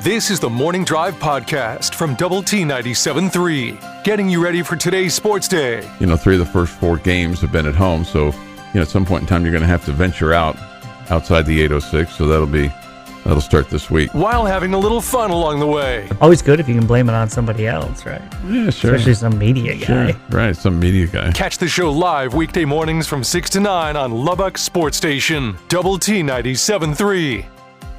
This is the Morning Drive Podcast from Double T 97.3, getting you ready for today's sports day. 3 of the first 4 games have been at home, so at some point in time you're going to have to venture outside the 806, so that'll start this week. While having a little fun along the way. Always good if you can blame it on somebody else, right? Yeah, sure. Especially some media guy. Sure. Right, some media guy. Catch the show live weekday mornings from 6 to 9 on Lubbock Sports Station, Double T 97.3.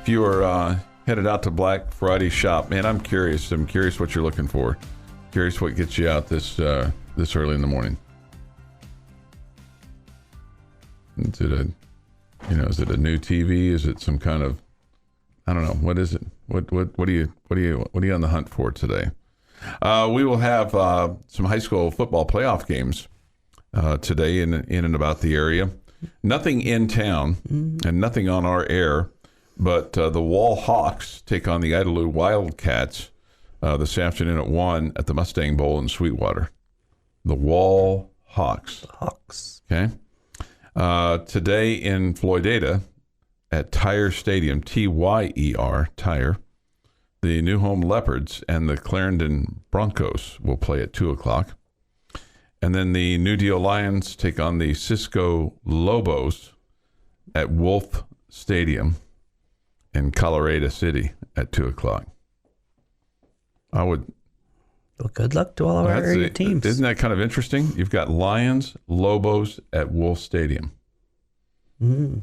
If you are headed out to Black Friday shop, man, I'm curious. I'm curious what you're looking for. Curious what gets you out this early in the morning. Is it a new TV? Is it some kind of, I don't know, what is it? What are you on the hunt for today? We will have some high school football playoff games today in and about the area. Nothing in town and nothing on our air. But the Wall Hawks take on the Idalou Wildcats this afternoon at 1 at the Mustang Bowl in Sweetwater. The Wall Hawks. Okay. Today in Floydada at Tire Stadium, T-Y-E-R, Tire, the New Home Leopards and the Clarendon Broncos will play at 2 o'clock. And then the New Deal Lions take on the Cisco Lobos at Wolf Stadium in Colorado City at 2 o'clock. Well, good luck to all of our area teams. Isn't that kind of interesting? You've got Lions, Lobos at Wolf Stadium. It's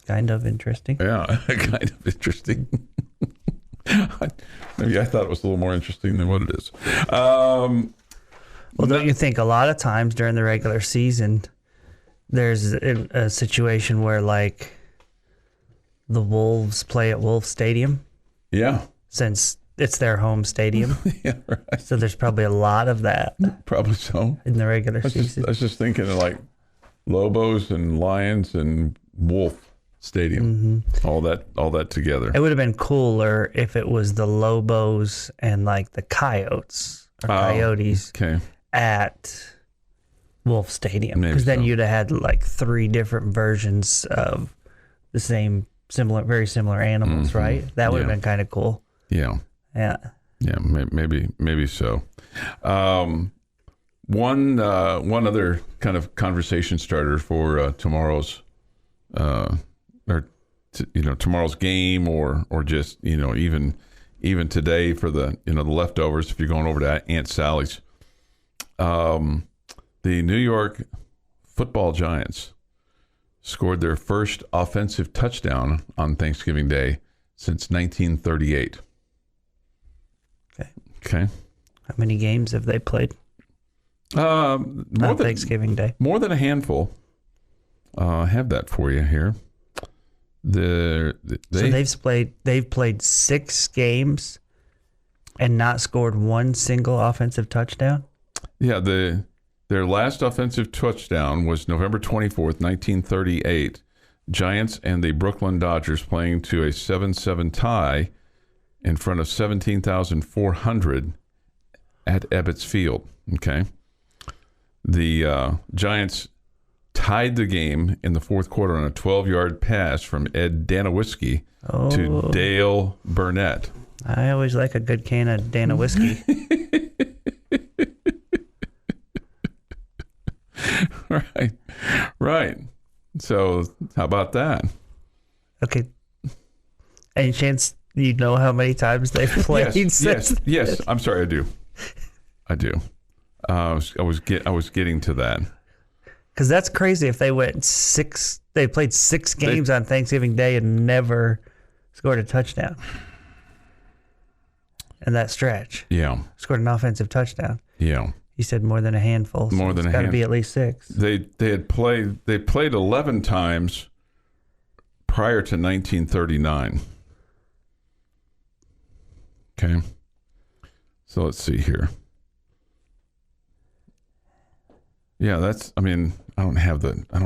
kind of interesting. Yeah, kind of interesting. Maybe I thought it was a little more interesting than what it is. Well, don't you think a lot of times during the regular season, there's a situation where, like, the Wolves play at Wolf Stadium? Yeah. Since it's their home stadium. Yeah, right. So there's probably a lot of that. Probably so. In the regular season. I was just thinking of like Lobos and Lions and Wolf Stadium. All that together. It would have been cooler if it was the Lobos and like the Coyotes or Coyotes at Wolf Stadium. Because then you'd have had like 3 different versions of the same very similar animals, right? That would have been kind of cool. Yeah. Maybe so. One other kind of conversation starter for tomorrow's tomorrow's game, or just even today for the the leftovers if you're going over to Aunt Sally's. The New York Football Giants scored their first offensive touchdown on Thanksgiving Day since 1938. Okay. How many games have they played? On Thanksgiving Day. More than a handful. I have that for you here. So they've played 6 games and not scored one single offensive touchdown? Yeah, their last offensive touchdown was November 24th, 1938. Giants and the Brooklyn Dodgers playing to a 7-7 tie in front of 17,400 at Ebbets Field. Okay. The Giants tied the game in the fourth quarter on a 12-yard pass from Ed Danowiski to Dale Burnett. I always like a good can of Danowiski. Right. So how about that? Okay. Any chance you know how many times they've played? Yes. I'm sorry, I do. I was getting to that. Because that's crazy. If they played 6 games on Thanksgiving Day and never scored a touchdown. In that stretch. Yeah. Scored an offensive touchdown. Yeah. You said more than a handful. So more than a handful. It's got to be at least 6. They played 11 times prior to 1939. Okay. So let's see here. Yeah, I don't have the. I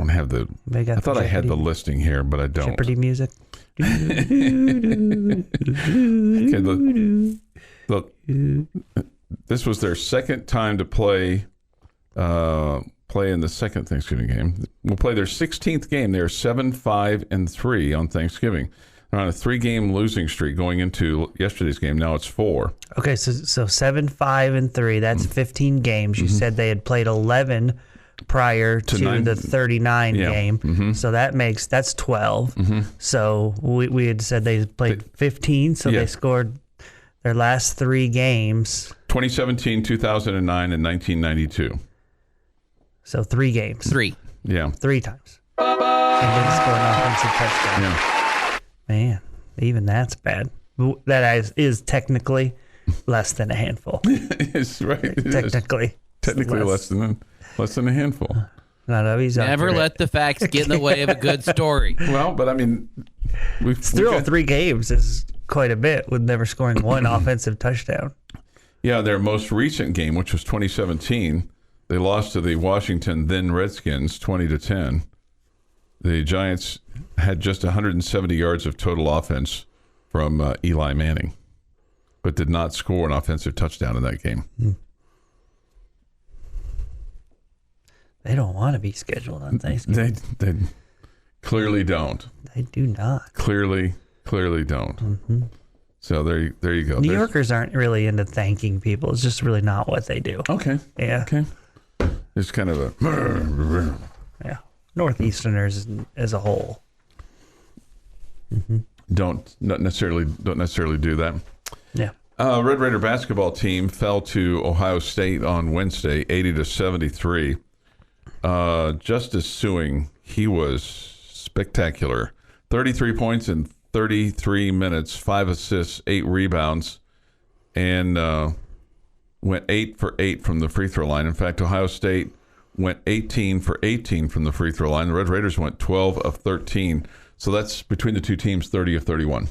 thought I had the listing here, but I don't. Jeopardy music. Okay. This was their second time to play in the second Thanksgiving game. We'll play their 16th game. They're 7-5-3 on Thanksgiving. They're on a 3-game losing streak going into yesterday's game. Now it's 4. Okay, so 7-5-3. That's 15 games. You said they had played 11 prior to the 39 game. So that's 12. So we had said they played 15. So they scored their last 3 games. 2017, 2009, and 1992. So 3 games. 3. Yeah. 3 times. And didn't score an offensive touchdown. Yeah. Man, even that's bad. That is technically less than a handful. It's right. Technically less than a handful. Never let the facts get in the way of a good story. Well, but I mean, still 3 games is quite a bit with never scoring one offensive touchdown. Yeah, their most recent game, which was 2017, they lost to the Washington then Redskins 20-10. The Giants had just 170 yards of total offense from Eli Manning, but did not score an offensive touchdown in that game. They don't want to be scheduled on Thanksgiving. They clearly don't. They do not. Clearly don't. So there you go. New Yorkers aren't really into thanking people. It's just really not what they do. Okay. Yeah. Okay. It's kind of a... Yeah. Northeasterners as a whole. Don't necessarily do that. Yeah. Red Raider basketball team fell to Ohio State on Wednesday, 80-73. Justice Suing, he was spectacular. 33 points in 33 minutes, 5 assists, 8 rebounds, and went 8 for 8 from the free throw line. In fact, Ohio State went 18 for 18 from the free throw line. The Red Raiders went 12 of 13. So that's between the two teams, 30 of 31.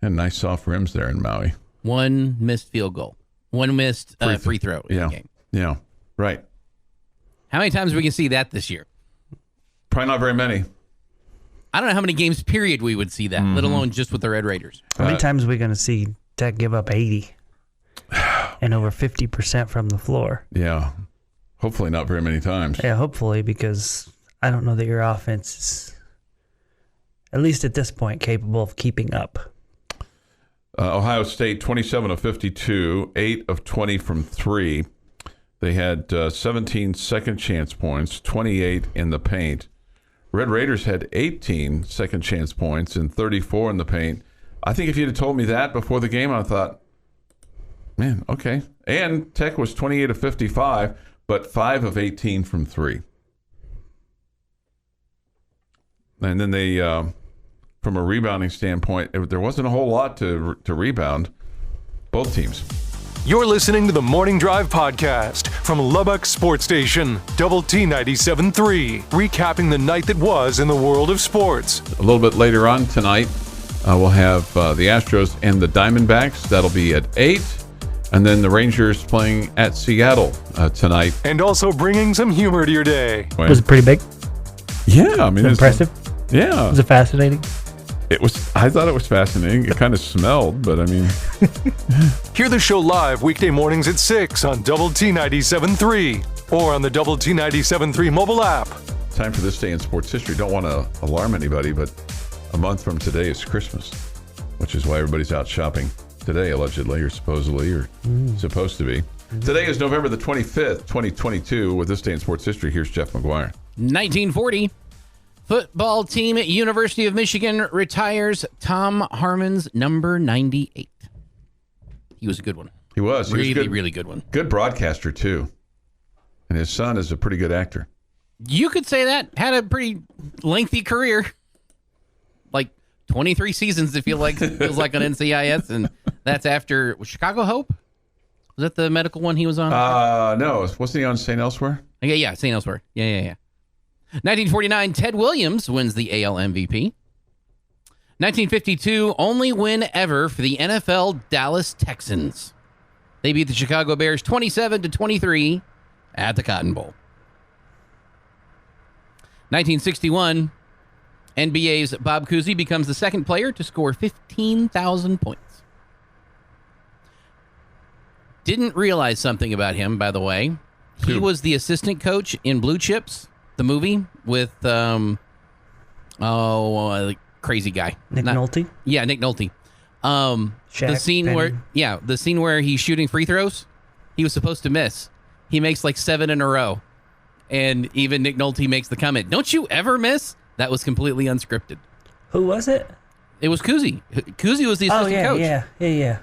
And nice soft rims there in Maui. 1 missed field goal. 1 missed free throw in the game. Yeah, right. How many times are we going to see that this year? Probably not very many. I don't know how many games, period, we would see that, let alone just with the Red Raiders. How many times are we going to see Tech give up 80 and over 50% from the floor? Yeah. Hopefully not very many times. Yeah, hopefully, because I don't know that your offense is, at least at this point, capable of keeping up. Ohio State, 27 of 52, 8 of 20 from 3. They had 17 second chance points, 28 in the paint. Red Raiders had 18 second chance points and 34 in the paint. I think if you'd have told me that before the game, I thought, man, okay. And Tech was 28 of 55, but 5 of 18 from 3. And then they, from a rebounding standpoint, there wasn't a whole lot to rebound, both teams. You're listening to the Morning Drive podcast from Lubbock Sports Station, Double T 97.3, recapping the night that was in the world of sports. A little bit later on tonight, we'll have the Astros and the Diamondbacks. That'll be at 8. And then the Rangers playing at Seattle tonight. And also bringing some humor to your day. Was it pretty big? Yeah. I mean, it's impressive? Yeah. Was it fascinating? I thought it was fascinating. It kind of smelled, but I mean... Hear the show live weekday mornings at 6 on Double T 97.3 or on the Double T 97.3 mobile app. Time for this day in sports history. Don't want to alarm anybody, but a month from today is Christmas, which is why everybody's out shopping today, allegedly, or supposedly, or supposed to be. Today is November the 25th, 2022. With this day in sports history, here's Jeff McGuire. 1940. Football team at University of Michigan retires Tom Harmon's number 98. He was a good one. He was. Really good one. Good broadcaster, too. And his son is a pretty good actor. You could say that. Had a pretty lengthy career. Like 23 seasons, it feels like on NCIS. And that's after Chicago Hope? Was that the medical one he was on? No. Wasn't he on St. Elsewhere? Yeah, St. Elsewhere. Yeah. 1949, Ted Williams wins the AL MVP. 1952, only win ever for the NFL Dallas Texans. They beat the Chicago Bears 27-23 at the Cotton Bowl. 1961, NBA's Bob Cousy becomes the second player to score 15,000 points. Didn't realize something about him, by the way. He was the assistant coach in Blue Chips, the movie with crazy guy. Nick Nolte? Yeah, Nick Nolte. The scene where he's shooting free throws, he was supposed to miss. He makes like 7 in a row. And even Nick Nolte makes the comment, "Don't you ever miss?" That was completely unscripted. Who was it? It was Kuzi. Kuzi was the assistant coach. Yeah.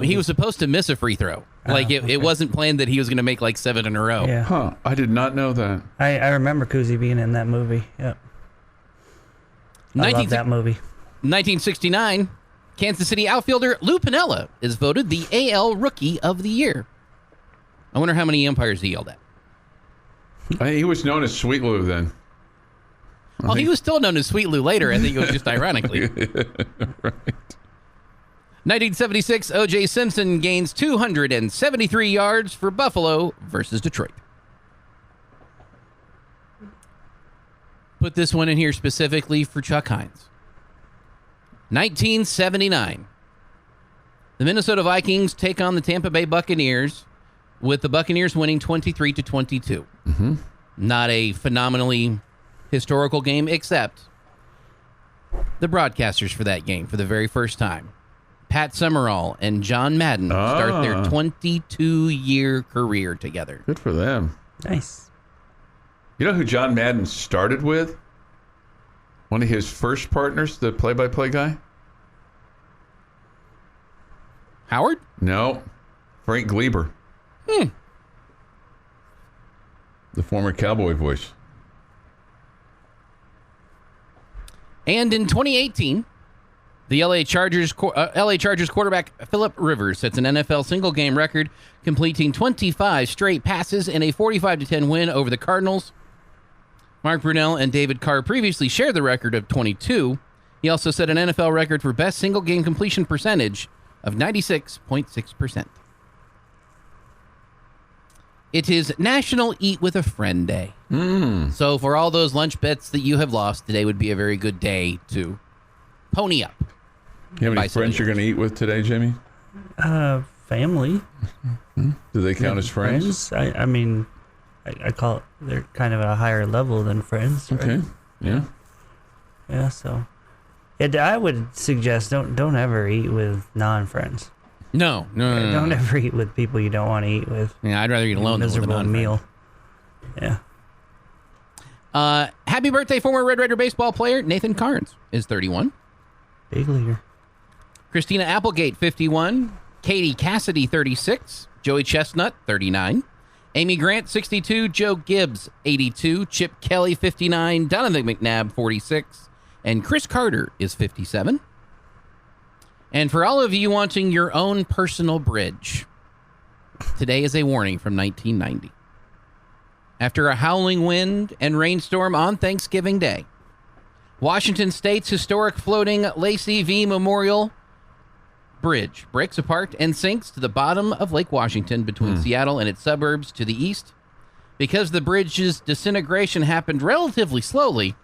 He was supposed to miss a free throw. It wasn't planned that he was going to make like 7 in a row. Yeah. Huh. I did not know that. I remember Kuzi being in that movie. Yep. I love that movie. 1969, Kansas City outfielder Lou Piniella is voted the AL Rookie of the Year. I wonder how many umpires he yelled at. He was known as Sweet Lou then. He was still known as Sweet Lou later. I think it was just ironically. Right. 1976, O.J. Simpson gains 273 yards for Buffalo versus Detroit. Put this one in here specifically for Chuck Heinz. 1979. The Minnesota Vikings take on the Tampa Bay Buccaneers, with the Buccaneers winning 23-22. Mm-hmm. Not a phenomenally historical game, except the broadcasters for that game for the very first time. Pat Summerall and John Madden start their 22-year career together. Good for them. Nice. You know who John Madden started with? One of his first partners, the play-by-play guy? Howard? No. Frank Gleber. The former Cowboy voice. And in 2018, the LA Chargers quarterback Phillip Rivers sets an NFL single-game record, completing 25 straight passes in a 45-10 win over the Cardinals. Mark Brunell and David Carr previously shared the record of 22. He also set an NFL record for best single-game completion percentage of 96.6%. It is National Eat with a Friend Day. So for all those lunch bets that you have lost, today would be a very good day to pony up. You have any friends you're going to eat with today, Jamie? Family. Do they count as friends? I mean, I call it, they're kind of at a higher level than friends. Right? Okay. Yeah. Yeah, so I would suggest don't ever eat with non-friends. No. Don't ever eat with people you don't want to eat with. Yeah, I'd rather eat alone than with a miserable non-friend. meal. Yeah. Happy birthday, former Red Raider baseball player Nathan Carnes is 31. Big leaguer. Christina Applegate, 51. Katie Cassidy, 36. Joey Chestnut, 39. Amy Grant, 62. Joe Gibbs, 82. Chip Kelly, 59. Donovan McNabb, 46. And Chris Carter is 57. And for all of you wanting your own personal bridge, today is a warning from 1990. After a howling wind and rainstorm on Thanksgiving Day, Washington State's historic floating Lacey V. Memorial Bridge breaks apart and sinks to the bottom of Lake Washington between Seattle and its suburbs to the east. Because the bridge's disintegration happened relatively slowly,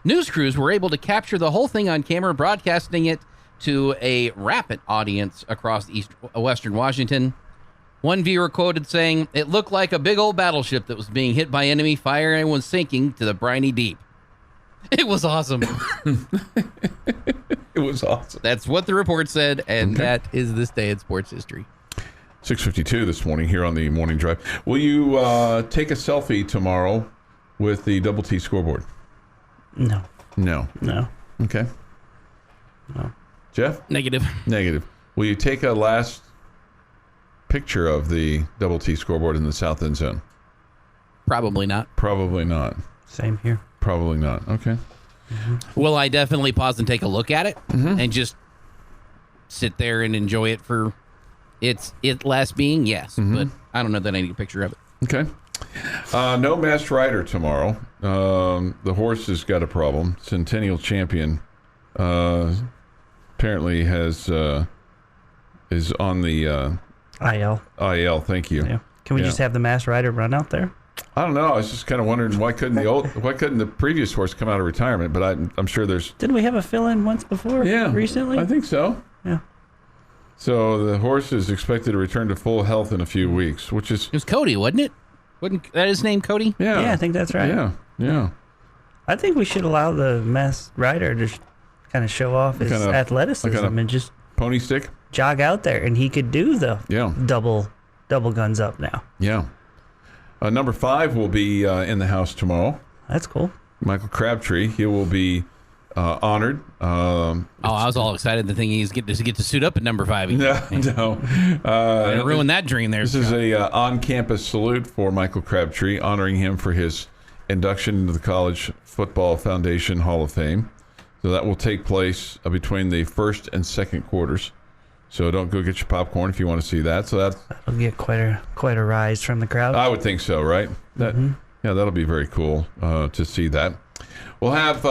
news crews were able to capture the whole thing on camera, broadcasting it to a rapid audience across western Washington. One viewer quoted saying, "It looked like a big old battleship that was being hit by enemy fire and was sinking to the briny deep." It was awesome. It was awesome. That's what the report said, and that is this day in sports history. 6:52 this morning here on the Morning Drive. Will you take a selfie tomorrow with the Double T scoreboard? No. No. Okay. No. Jeff? Negative. Will you take a last picture of the Double T scoreboard in the south end zone? Probably not. Same here. Probably not. Okay. Will I definitely pause and take a look at it and just sit there and enjoy it for its last being? Yes, but I don't know that I need a picture of it. Okay. No masked rider tomorrow. The horse has got a problem. Centennial Champion apparently is on the IL. Thank you. Yeah. Can we just have the masked rider run out there? I don't know. I was just kind of wondering why couldn't the previous horse come out of retirement? But I'm sure there's. Didn't we have a fill-in once before? Yeah, recently. I think so. Yeah. So the horse is expected to return to full health in a few weeks, which is. It was Cody, wasn't it? Wasn't that his name, Cody? Yeah. Yeah, I think that's right. Yeah. I think we should allow the masked rider to kind of show off his athleticism and just pony stick, jog out there, and he could do the double guns up now. Yeah. Number 5 will be in the house tomorrow. That's cool. Michael Crabtree. He will be honored. I was all excited to think he's get to suit up at number 5. No. Ruin that dream there. This is a on-campus salute for Michael Crabtree, honoring him for his induction into the College Football Foundation Hall of Fame. So that will take place between the first and second quarters. So don't go get your popcorn if you want to see that. So that'll get quite a rise from the crowd. I would think so, right? That'll be very cool to see that. We'll have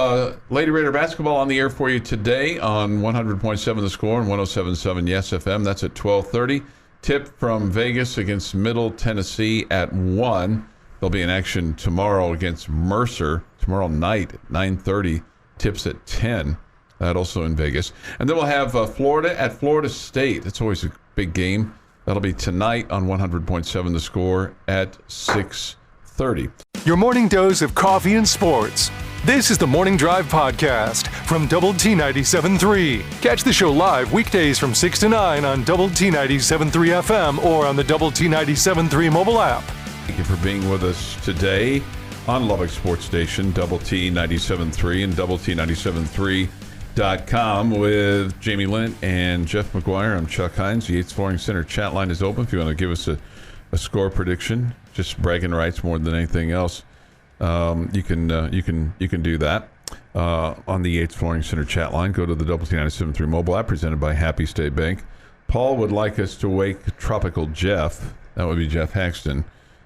Lady Raider basketball on the air for you today on 100.7 The Score and 107.7 Yes FM. That's at 12:30. Tip from Vegas against Middle Tennessee at 1. They'll be in action tomorrow against Mercer tomorrow night at 9:30. Tips at 10. That also in Vegas. And then we'll have Florida at Florida State. It's always a big game. That'll be tonight on 100.7 The Score at 6:30. Your morning dose of coffee and sports. This is the Morning Drive Podcast from Double T 97.3. Catch the show live weekdays from 6 to 9 on Double T 97.3 FM or on the Double T 97.3 mobile app. Thank you for being with us today on Lubbock Sports Station, Double T 97.3 and Double T 97.3.com with Jamie Lent and Jeff McGuire. I'm Chuck Heinz. The Yates Flooring Center chat line is open if you want to give us a score prediction. Just bragging rights more than anything else. You can do that on the Yates Flooring Center chat line. Go to the Double T 97.3 mobile app presented by Happy State Bank. Paul would like us to wake Tropical Jeff, that would be Jeff Haxton,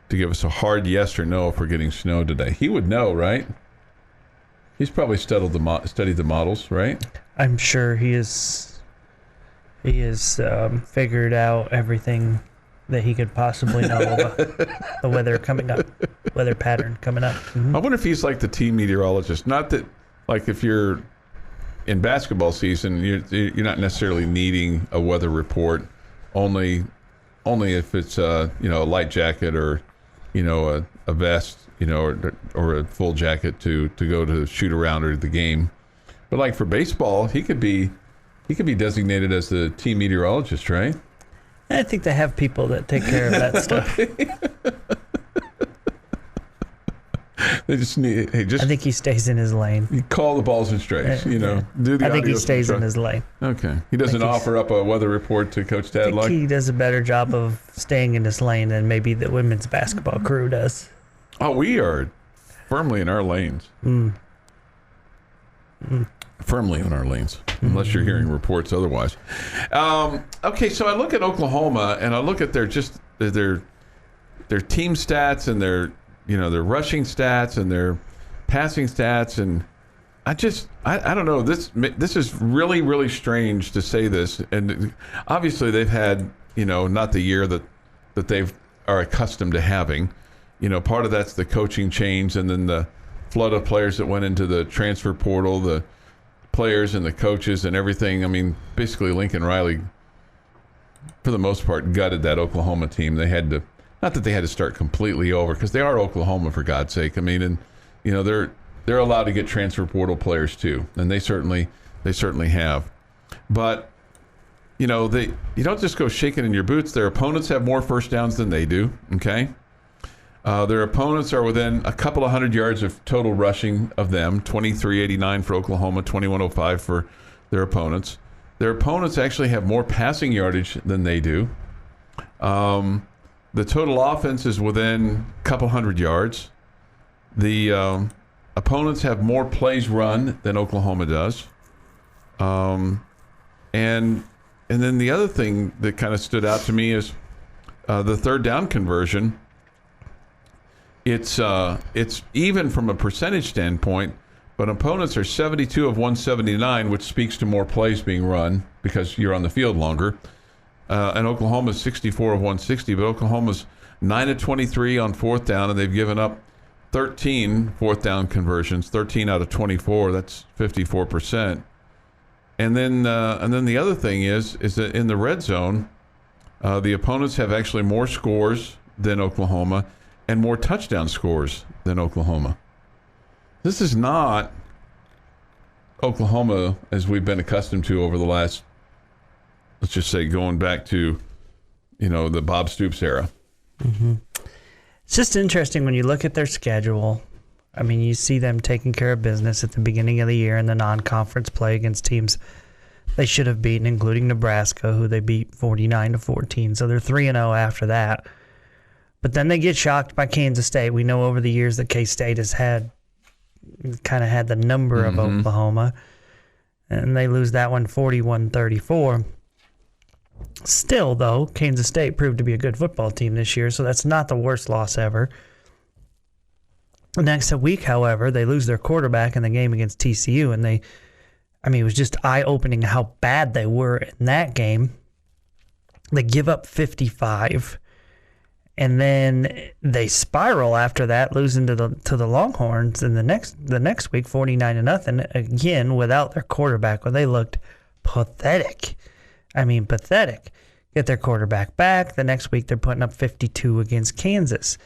to give us a hard yes or no if we're getting snow today. He would know, right? He's probably studied the models, right? I'm sure he is figured out everything that he could possibly know about the weather pattern coming up. Mm-hmm. I wonder if he's like the team meteorologist. Not that, like, if you're in basketball season, you're not necessarily needing a weather report. Only if it's a light jacket or a vest, or a full jacket to go to shoot around or the game. But like for baseball, he could be designated as the team meteorologist, right? I think they have people that take care of that stuff. They just need. Hey, I think he stays in his lane. You call the balls and strikes. Do the. I think he stays in his lane. Okay, he doesn't offer up a weather report to Coach Tadlock. He does a better job of staying in his lane than maybe the women's basketball crew does. Oh, we are firmly in our lanes. Firmly in our lanes, unless you're hearing reports otherwise. Okay, so I look at Oklahoma and I look at their team stats and their rushing stats and their passing stats, and I don't know. This is really, really strange to say this, and obviously they've had not the year that they are accustomed to having. Part of that's the coaching change, and then the flood of players that went into the transfer portal, the players and the coaches and everything. I mean, basically Lincoln Riley, for the most part, gutted that Oklahoma team. They had to, not that they had to start completely over, because they are Oklahoma, for God's sake. I mean, and they're allowed to get transfer portal players too, and they certainly have. But you don't just go shaking in your boots. Their opponents have more first downs than they do. Okay. Their opponents are within a couple of hundred yards of total rushing of them, 2389 for Oklahoma, 2105 for their opponents. Their opponents actually have more passing yardage than they do. The total offense is within a couple hundred yards. The opponents have more plays run than Oklahoma does. And then the other thing that kind of stood out to me is the third down conversion. It's even from a percentage standpoint, but opponents are 72 of 179, which speaks to more plays being run because you're on the field longer. And Oklahoma's 64 of 160, but Oklahoma's 9 of 23 on fourth down, and they've given up 13 fourth down conversions, 13 out of 24. That's 54%. And then the other thing is that in the red zone, the opponents have actually more scores than Oklahoma and more touchdown scores than Oklahoma. This is not Oklahoma, as we've been accustomed to over the last, let's just say, going back to, the Bob Stoops era. Mm-hmm. It's just interesting when you look at their schedule. I mean, you see them taking care of business at the beginning of the year in the non-conference play against teams they should have beaten, including Nebraska, who they beat 49-14. So they're 3-0 after that. But then they get shocked by Kansas State. We know over the years that K-State has had the number of Oklahoma. And they lose that one 41-34. Still, though, Kansas State proved to be a good football team this year, so that's not the worst loss ever. Next week, however, they lose their quarterback in the game against TCU, and it was just eye-opening how bad they were in that game. They give up 55, and then they spiral after that, losing to the Longhorns in the next week, 49-0, again without their quarterback. Well, they looked pathetic. Pathetic. Get their quarterback back. The next week, they're putting up 52 against Kansas.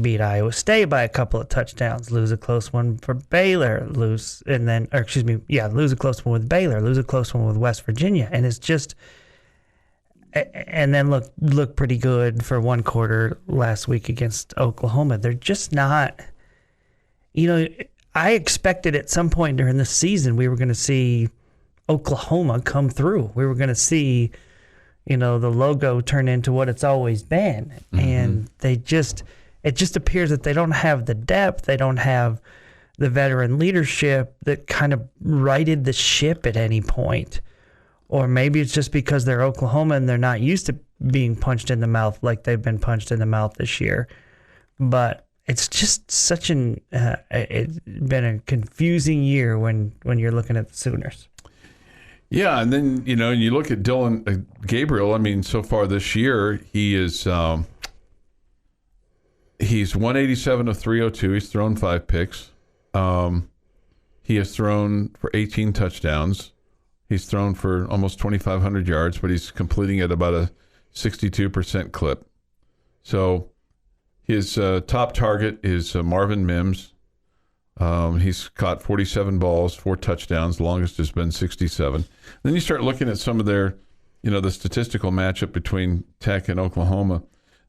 Beat Iowa State by a couple of touchdowns. Lose a close one for Baylor. Lose a close one with Baylor. Lose a close one with West Virginia. And it's just, and then look pretty good for one quarter last week against Oklahoma. They're just not, I expected at some point during the season we were going to see Oklahoma come through. We were going to see, the logo turn into what it's always been. Mm-hmm. And it just appears that they don't have the depth. They don't have the veteran leadership that kind of righted the ship at any point. Or maybe it's just because they're Oklahoma and they're not used to being punched in the mouth like they've been punched in the mouth this year. But it's just such it's been a confusing year when you're looking at the Sooners. Yeah, and then, you look at Dylan Gabriel. So far this year, he is he's 187 of 302. He's thrown 5 picks. He has thrown for 18 touchdowns. He's thrown for almost 2,500 yards, but he's completing at about a 62% clip. So his top target is Marvin Mims. He's caught 47 balls, 4 touchdowns. Longest has been 67. Then you start looking at some of their, the statistical matchup between Tech and Oklahoma.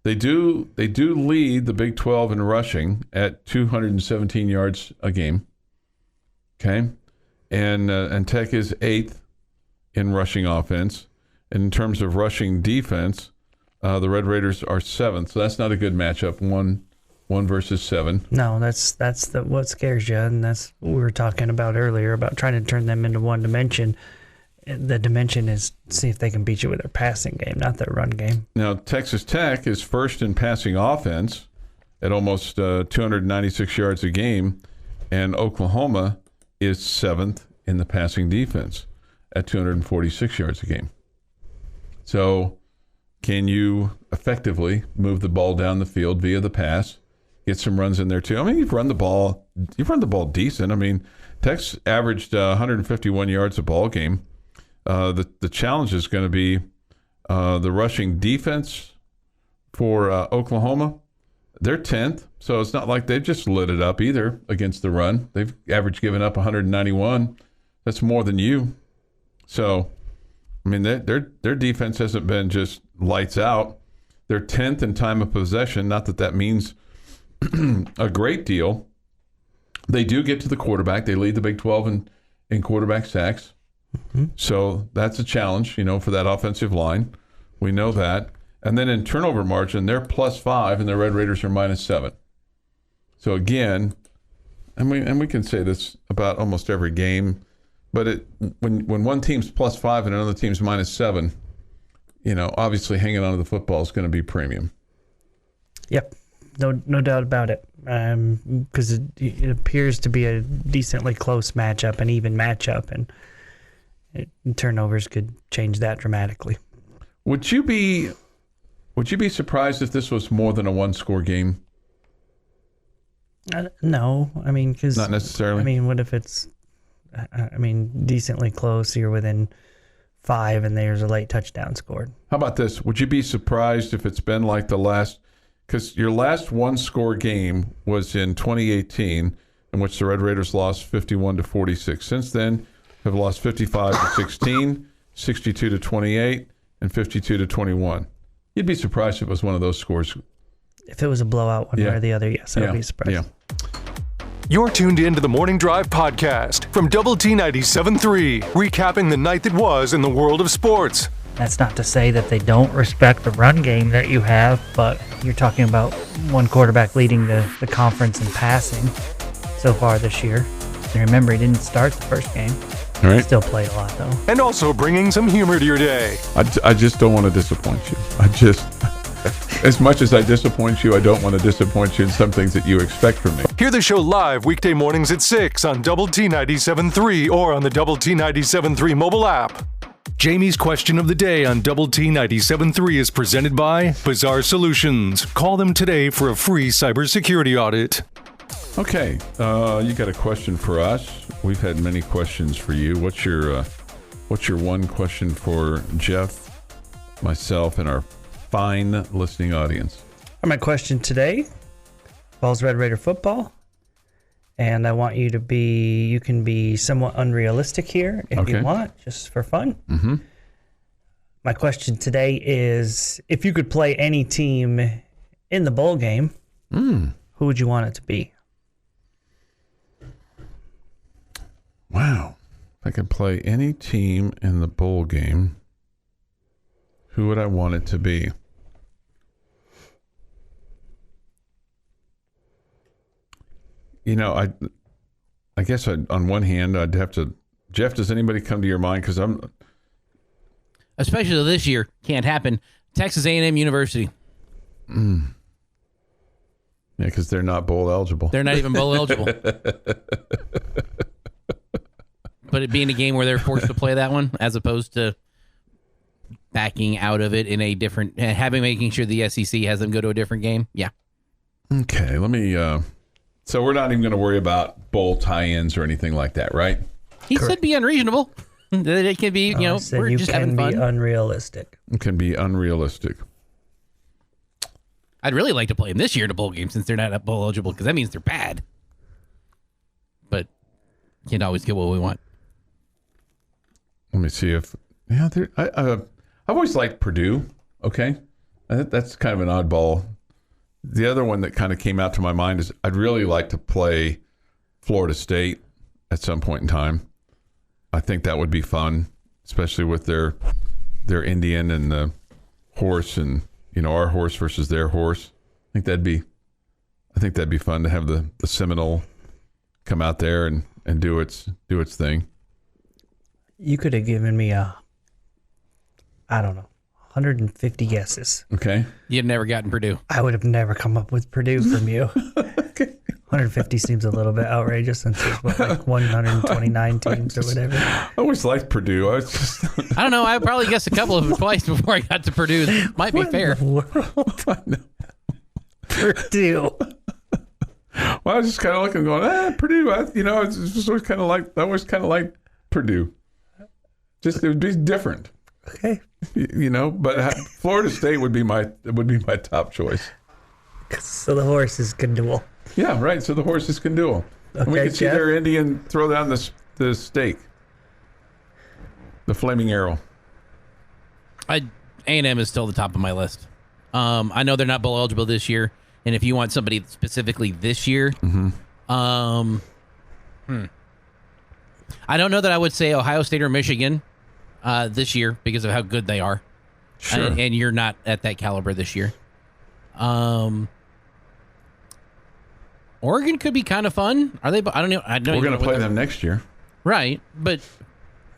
They do lead the Big 12 in rushing at 217 yards a game. Okay, and Tech is 8th in rushing offense. And in terms of rushing defense, the Red Raiders are 7th. So that's not a good matchup. One versus 7. No, that's what scares you, and that's what we were talking about earlier about trying to turn them into one dimension. The dimension is see if they can beat you with their passing game, not their run game. Now, Texas Tech is first in passing offense at almost 296 yards a game, and Oklahoma is 7th in the passing defense at 246 yards a game. So, can you effectively move the ball down the field via the pass? Get some runs in there too. You've run the ball decent. Tech's averaged 151 yards a ball game. The challenge is going to be the rushing defense for Oklahoma. They're 10th, so it's not like they've just lit it up either against the run. They've averaged giving up 191. That's more than you. So, their defense hasn't been just lights out. They're 10th in time of possession. Not that means a great deal. They do get to the quarterback. They lead the Big 12 in quarterback sacks. Mm-hmm. So that's a challenge, for that offensive line. We know that. And then in turnover margin, they're +5 and the Red Raiders are -7. So again, and we can say this about almost every game, but when one team's +5 and another team's -7, obviously hanging on to the football is going to be premium. Yep. No doubt about it, because it appears to be a decently close matchup, an even matchup, and turnovers could change that dramatically. Would you be surprised if this was more than a one-score game? No, because not necessarily. What if it's, decently close? You're within 5, and there's a late touchdown scored. How about this? Would you be surprised if it's been like the last? Because your last one-score game was in 2018, in which the Red Raiders lost 51-46. Since then, have lost 55-16, 62-28, and 52-21. You'd be surprised if it was one of those scores. If it was a blowout one way or the other, yes, I would be surprised. Yeah. You're tuned in to the Morning Drive podcast from Double T 97.3, recapping the night that was in the world of sports. That's not to say that they don't respect the run game that you have, but you're talking about one quarterback leading the conference in passing so far this year. And remember, he didn't start the first game. All right. Still played a lot, though. And also bringing some humor to your day. I just don't want to disappoint you. As much as I disappoint you, I don't want to disappoint you in some things that you expect from me. Hear the show live weekday mornings at 6 on Double T 97.3 or on the Double T 97.3 mobile app. Jamie's question of the day on Double T 97.3 is presented by Bizarre Solutions. Call them today for a free cybersecurity audit. Okay, you got a question for us. We've had many questions for you. What's your one question for Jeff, myself, and our fine listening audience? My question today involves Red Raider football, and I want you can be somewhat unrealistic here if you want, just for fun. Mm-hmm. My question today is, if you could play any team in the bowl game, who would you want it to be? Wow. If I could play any team in the bowl game, who would I want it to be? You know, I guess on one hand, I'd have to... Jeff, does anybody come to your mind? Because I'm... Especially this year. Can't happen. Texas A&M University. Yeah, because they're not bowl eligible. They're not even bowl eligible. But it being a game where they're forced to play that one, as opposed to backing out of it in a different... making sure the SEC has them go to a different game. Yeah. Okay, let me... So we're not even going to worry about bowl tie-ins or anything like that, right? He said be unreasonable. It can be, we're just having fun. You can be unrealistic. It can be unrealistic. I'd really like to play them this year in a bowl game since they're not bowl eligible, because that means they're bad. But can't always get what we want. Let me see if... Yeah, I've always liked Purdue, okay? That's kind of an oddball. The other one that kind of came out to my mind is I'd really like to play Florida State at some point in time. I think that would be fun, especially with their Indian and the horse, and our horse versus their horse. I think that'd be fun to have the Seminole come out there and do its thing. You could have given me 150 guesses. Okay. You'd never gotten Purdue. I would have never come up with Purdue from you. Okay. 150 seems a little bit outrageous since there's 129 teams or whatever. I always liked Purdue. I don't know. I probably guessed a couple of them twice before I got to Purdue. That might be fair. Purdue. Well, I was just kind of looking, going, Purdue. It's just always kind of like Purdue. Just it would be different. Okay. But Florida State would be my top choice. So the horses can duel. Yeah, right. So the horses can duel. Okay, and we could see Jeff? their Indian throw down the stake, the flaming arrow. A&M is still the top of my list. I know they're not bowl eligible this year, and if you want somebody specifically this year, I don't know that I would say Ohio State or Michigan this year because of how good they are. Sure. And you're not at that caliber this year. Oregon could be kind of fun. Are they? I don't know. We're going to play them next year. Right, but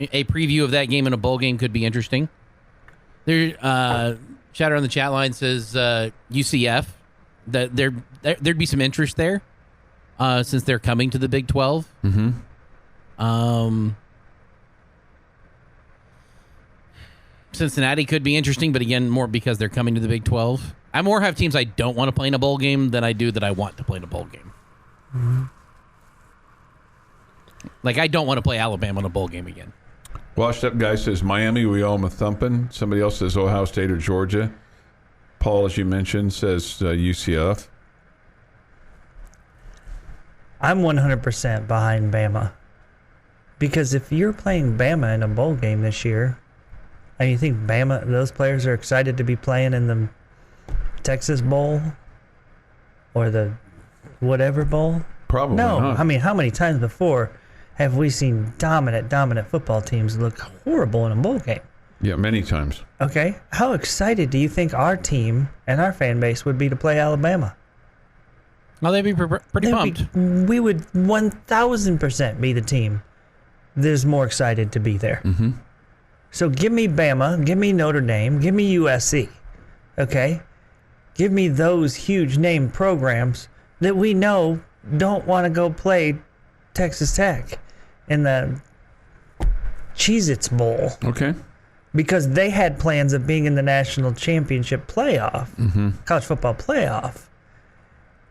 a preview of that game in a bowl game could be interesting. There, chatter on the chat line says UCF. That there'd be some interest there, since they're coming to the Big 12. Mm-hmm. Cincinnati could be interesting, but again, more because they're coming to the Big 12. I more have teams I don't want to play in a bowl game than I do that I want to play in a bowl game. Mm-hmm. Like, I don't want to play Alabama in a bowl game again. Washed Up Guy says Miami, we owe them a thumping. Somebody else says Ohio State or Georgia. Paul, as you mentioned, says UCF. I'm 100% behind Bama. Because if you're playing Bama in a bowl game this year, and you think Bama, those players are excited to be playing in the Texas Bowl or the whatever bowl? Probably no. not. I mean, how many times before have we seen dominant football teams look horrible in a bowl game? Yeah, many times. Okay. How excited do you think our team and our fan base would be to play Alabama? Well, they'd be pretty pumped. We would 1,000% be the team that is more excited to be there. Mm-hmm. So give me Bama, give me Notre Dame, give me USC, okay? Give me those huge name programs that we know don't want to go play Texas Tech in the Cheez-Its Bowl. Okay. Because they had plans of being in the national championship playoff, college football playoff,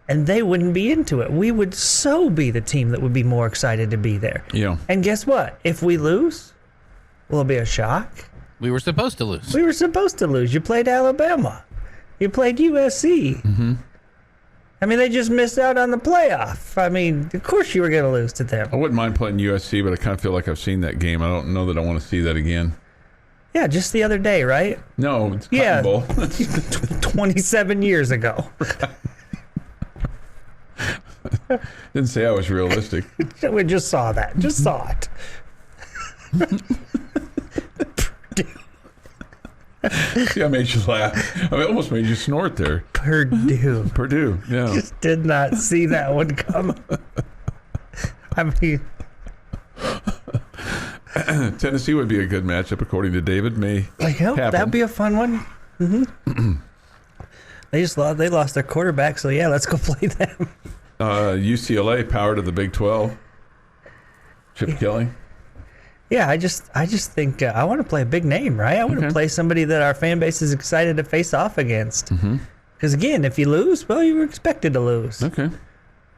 and they wouldn't be into it. We would so be the team that would be more excited to be there. Yeah. And guess what? If we lose, will it be a shock? We were supposed to lose. We were supposed to lose. You played Alabama. You played USC. Mm-hmm. I mean, they just missed out on the playoff. I mean, of course you were going to lose to them. I wouldn't mind playing USC, but I kind of feel like I've seen that game. I don't know that I want to see that again. Yeah, just the other day, right? No, it's Cotton Bowl. 27 years ago. Didn't say I was realistic. We just saw that. Just saw it. See, I made you laugh. I almost made you snort there. Purdue, yeah. Just did not see that one coming. I mean... Tennessee would be a good matchup, according to David. That'd be a fun one. Mm-hmm. They lost their quarterback, so yeah, let's go play them. UCLA, power to the Big 12. Chip Kelly. Yeah, I just think I want to play a big name, right? I want to play somebody that our fan base is excited to face off against. Because again, if you lose, well, you were expected to lose. Okay.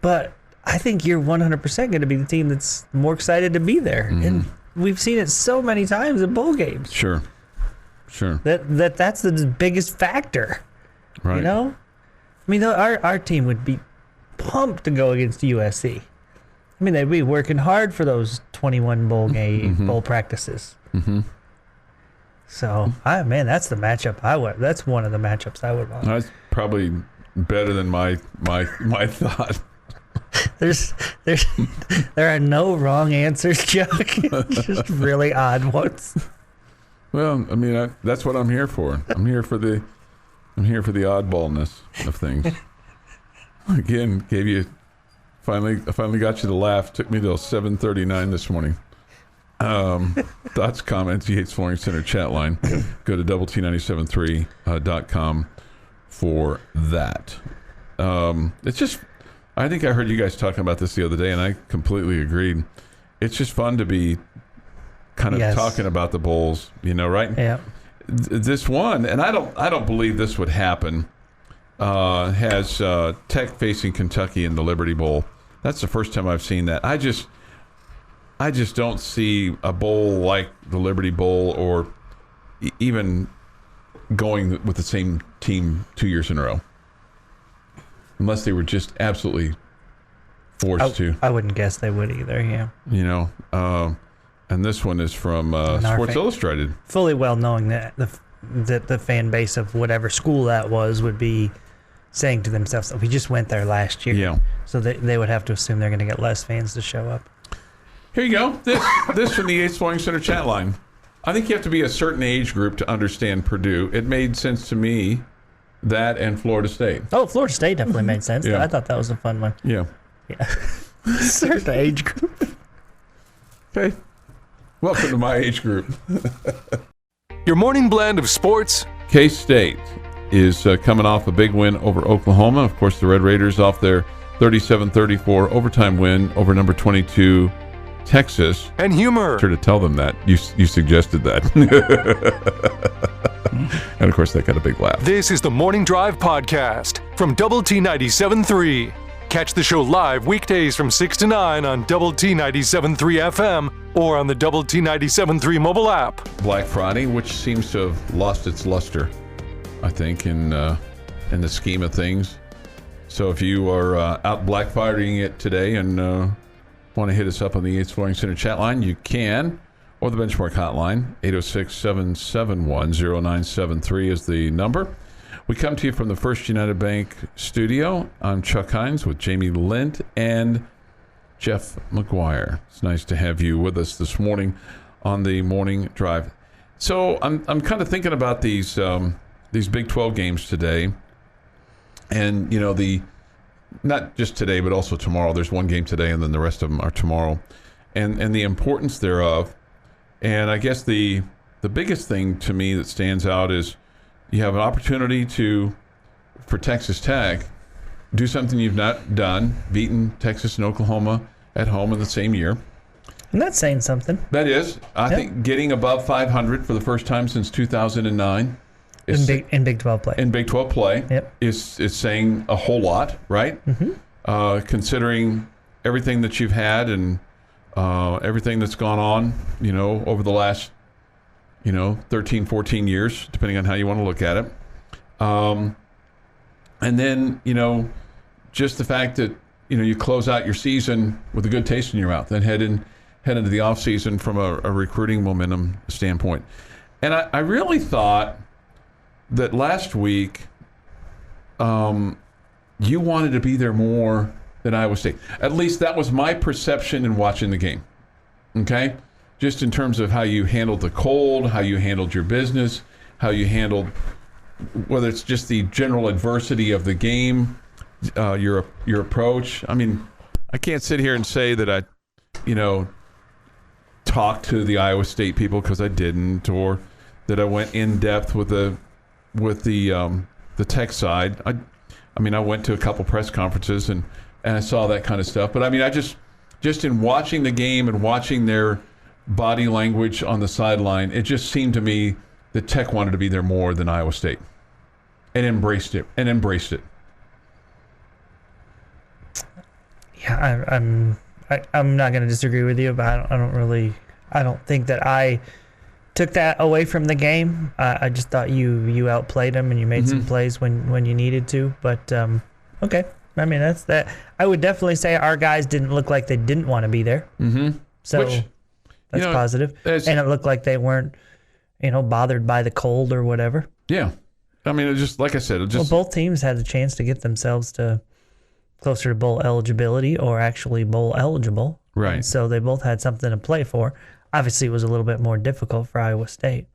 But I think you're 100% going to be the team that's more excited to be there, and we've seen it so many times in bowl games. Sure. That's the biggest factor. Right. You know, I mean, our team would be pumped to go against USC. I mean, they'd be working hard for those 21 bowl bowl practices. Mm-hmm. So, that's the matchup that's one of the matchups I would want. That's probably better than my thought. There are no wrong answers, Chuck. Just really odd ones. Well, I mean, that's what I'm here for. I'm here for the oddballness of things. Again, I finally got you to laugh. Took me till 7:39 this morning. Thoughts, comments, Yates Flooring Center chat line. Go to doublet973.com for that. It's just, I think I heard you guys talking about this the other day, and I completely agreed. It's just fun to be kind of talking about the bowls, right? Yeah. This one, and I don't believe this would happen. Has Tech facing Kentucky in the Liberty Bowl. That's the first time I've seen that. I just don't see a bowl like the Liberty Bowl or even going with the same team 2 years in a row. Unless they were just absolutely forced to. I wouldn't guess they would either, yeah. And this one is from Sports Illustrated. Fully well knowing that the fan base of whatever school that was would be saying to themselves, we just went there last year. Yeah. So they would have to assume they're going to get less fans to show up. Here you go. This from the Yates Flooring Center chat line. I think you have to be a certain age group to understand Purdue. It made sense to me, that and Florida State. Oh, Florida State definitely made sense. Yeah. I thought that was a fun one. Yeah. Certain age group. Okay. Welcome to my age group. Your morning blend of sports. K-State is coming off a big win over Oklahoma. Of course, the Red Raiders off their 37-34 overtime win over number 22 Texas. And humor. Sure to tell them that. You suggested that. And, of course, that got a big laugh. This is the Morning Drive Podcast from Double T 97.3. Catch the show live weekdays from 6 to 9 on Double T 97.3 FM or on the Double T 97.3 mobile app. Black Friday, which seems to have lost its luster, I think, in the scheme of things. So if you are out black firing it today and want to hit us up on the Yates Flooring Center chat line, you can, or the Benchmark hotline, 806-771-0973 is the number. We come to you from the First United Bank studio. I'm Chuck Heinz with Jamie Lent and Jeff McGuire. It's nice to have you with us this morning on the morning drive. So I'm kind of thinking about these Big 12 games today, and not just today but also tomorrow. There's one game today, and then the rest of them are tomorrow, and the importance thereof. And I guess the biggest thing to me that stands out is you have an opportunity for Texas Tech, do something you've not done, beaten Texas and Oklahoma at home in the same year. And that's saying something. That is. I think getting above 500 for the first time since 2009. In Big 12 play. In Big 12 play. Yep. Is saying a whole lot, right? Mm-hmm. Considering everything that you've had and everything that's gone on, over the last, 13, 14 years, depending on how you want to look at it. And then, just the fact that, you close out your season with a good taste in your mouth and head into the offseason from a recruiting momentum standpoint. And I really thought that last week you wanted to be there more than Iowa State. At least that was my perception in watching the game. Okay? Just in terms of how you handled the cold, how you handled your business, how you handled whether it's just the general adversity of the game, your approach. I mean, I can't sit here and say that I, talked to the Iowa State people because I didn't, or that I went in depth with the Tech side. I went to a couple press conferences and I saw that kind of stuff. But I just in watching the game and watching their body language on the sideline, it just seemed to me that Tech wanted to be there more than Iowa State, and embraced it. Yeah, I'm not going to disagree with you, but I don't think that I took that away from the game. I just thought you outplayed them and you made some plays when you needed to. But okay, that's that. I would definitely say our guys didn't look like they didn't want to be there. Mm-hmm. So that's positive. And it looked like they weren't, bothered by the cold or whatever. Yeah, it just like I said, both teams had a chance to get themselves to closer to bowl eligibility or actually bowl eligible. Right. And so they both had something to play for. Obviously, it was a little bit more difficult for Iowa State.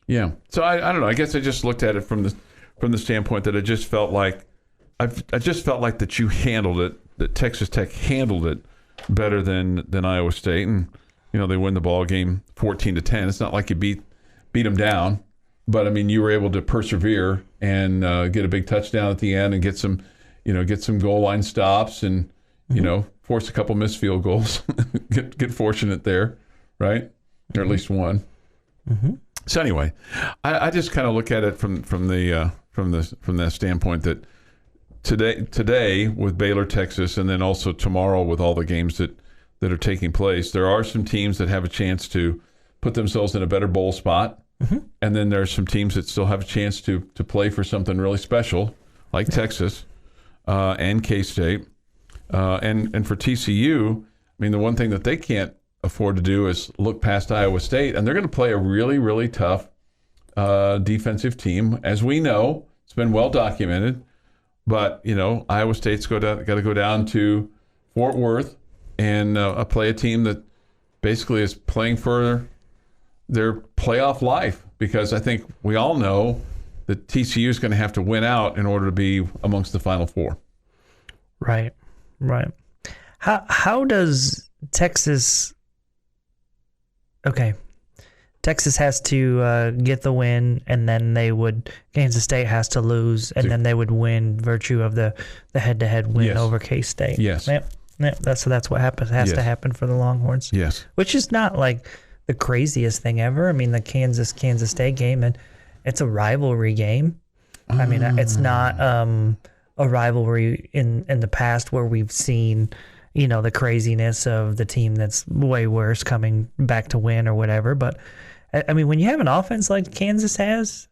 Yeah. So I don't know. I guess I just looked at it from the standpoint that I just felt like that you handled it, that Texas Tech handled it better than Iowa State, and they win the ball game 14-10. It's not like you beat them down, but you were able to persevere and get a big touchdown at the end and get some goal line stops and force a couple missed field goals, get fortunate there, right? Or at least one. Mm-hmm. So anyway, I just kind of look at it from that standpoint that today with Baylor, Texas, and then also tomorrow with all the games that are taking place, there are some teams that have a chance to put themselves in a better bowl spot, and then there are some teams that still have a chance to play for something really special, like Texas and K-State, and for TCU. The one thing that they can't afford to do is look past Iowa State, and they're going to play a really, really tough defensive team, as we know. It's been well documented. But, Iowa State's got to go down to Fort Worth and play a team that basically is playing for their playoff life, because I think we all know that TCU is going to have to win out in order to be amongst the Final Four. Right. How does Texas... Okay. Texas has to get the win, and then Kansas State has to lose, and then they would win virtue of the head-to-head win over K-State. Yes. Yep. That's what has to happen for the Longhorns. Yes. Which is not like the craziest thing ever. The Kansas State game, and it's a rivalry game. It's not a rivalry in the past where we've seen the craziness of the team that's way worse coming back to win or whatever. But when you have an offense like Kansas has,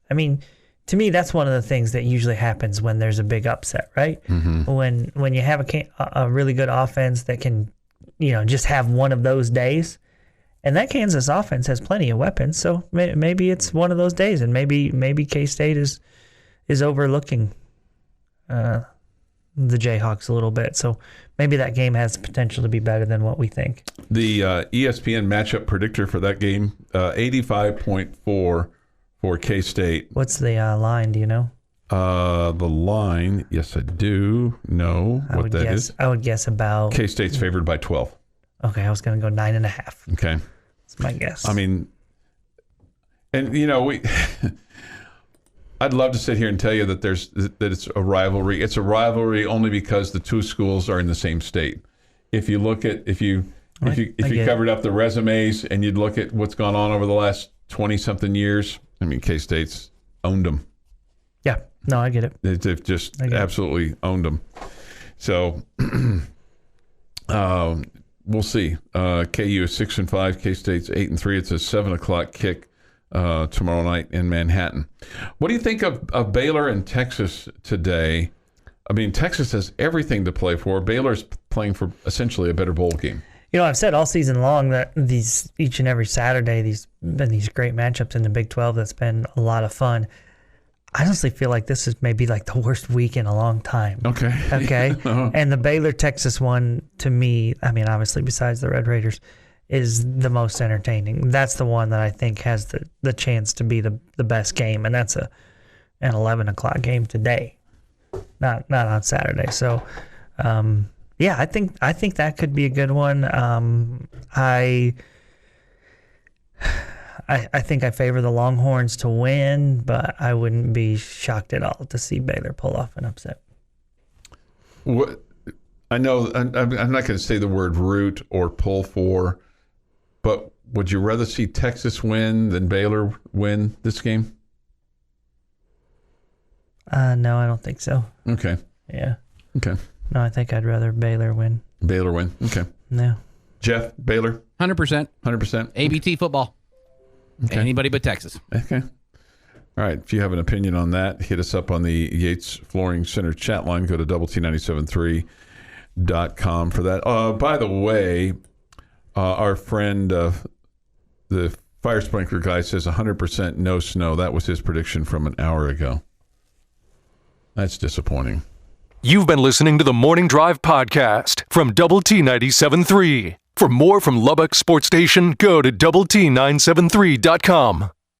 to me, that's one of the things that usually happens when there's a big upset, right? Mm-hmm. When you have a really good offense that can, just have one of those days, and that Kansas offense has plenty of weapons, so maybe it's one of those days, and maybe K-State is overlooking the Jayhawks a little bit, so maybe that game has potential to be better than what we think. The ESPN matchup predictor for that game, 85.4 for K-State. What's the line? Do you know? The line, yes, I do know what that is. I would guess about... K-State's favored by 12. Okay, I was going to go 9.5. Okay. That's my guess. I mean, and, we... I'd love to sit here and tell you that it's a rivalry. It's a rivalry only because the two schools are in the same state. If you look at if you covered up the resumes and you'd look at what's gone on over the last 20-something years, I mean, K-State's owned them. Yeah, no, I get it. They've just absolutely owned them. So we'll see. KU is 6-5. K-State's 8-3. It's a 7:00 kick tomorrow night in Manhattan. What do you think of Baylor and Texas today? I mean, Texas has everything to play for. Baylor's playing for essentially a better bowl game. I've said all season long that each and every Saturday, these great matchups in the Big 12. That's been a lot of fun. I honestly feel like this is maybe like the worst week in a long time. Okay. Uh-huh. And the Baylor-Texas one, to me, I mean, obviously besides the Red Raiders, is the most entertaining. That's the one that I think has the chance to be the best game, and that's an 11:00 game today, not on Saturday. So, I think that could be a good one. I think I favor the Longhorns to win, but I wouldn't be shocked at all to see Baylor pull off an upset. What I know, I'm not going to say the word root or pull for. But would you rather see Texas win than Baylor win this game? No, I don't think so. Okay. Yeah. Okay. No, I think I'd rather Baylor win. Baylor win. Okay. No. Jeff, Baylor? 100%. 100%? ABT football. Okay. Anybody but Texas. Okay. All right. If you have an opinion on that, hit us up on the Yates Flooring Center chat line. Go to doublet973.com for that. By the way... our friend, the fire sprinkler guy, says 100% no snow. That was his prediction from an hour ago. That's disappointing. You've been listening to the Morning Drive podcast from Double T 97.3. For more from Lubbock Sports Station, go to doublet973.com.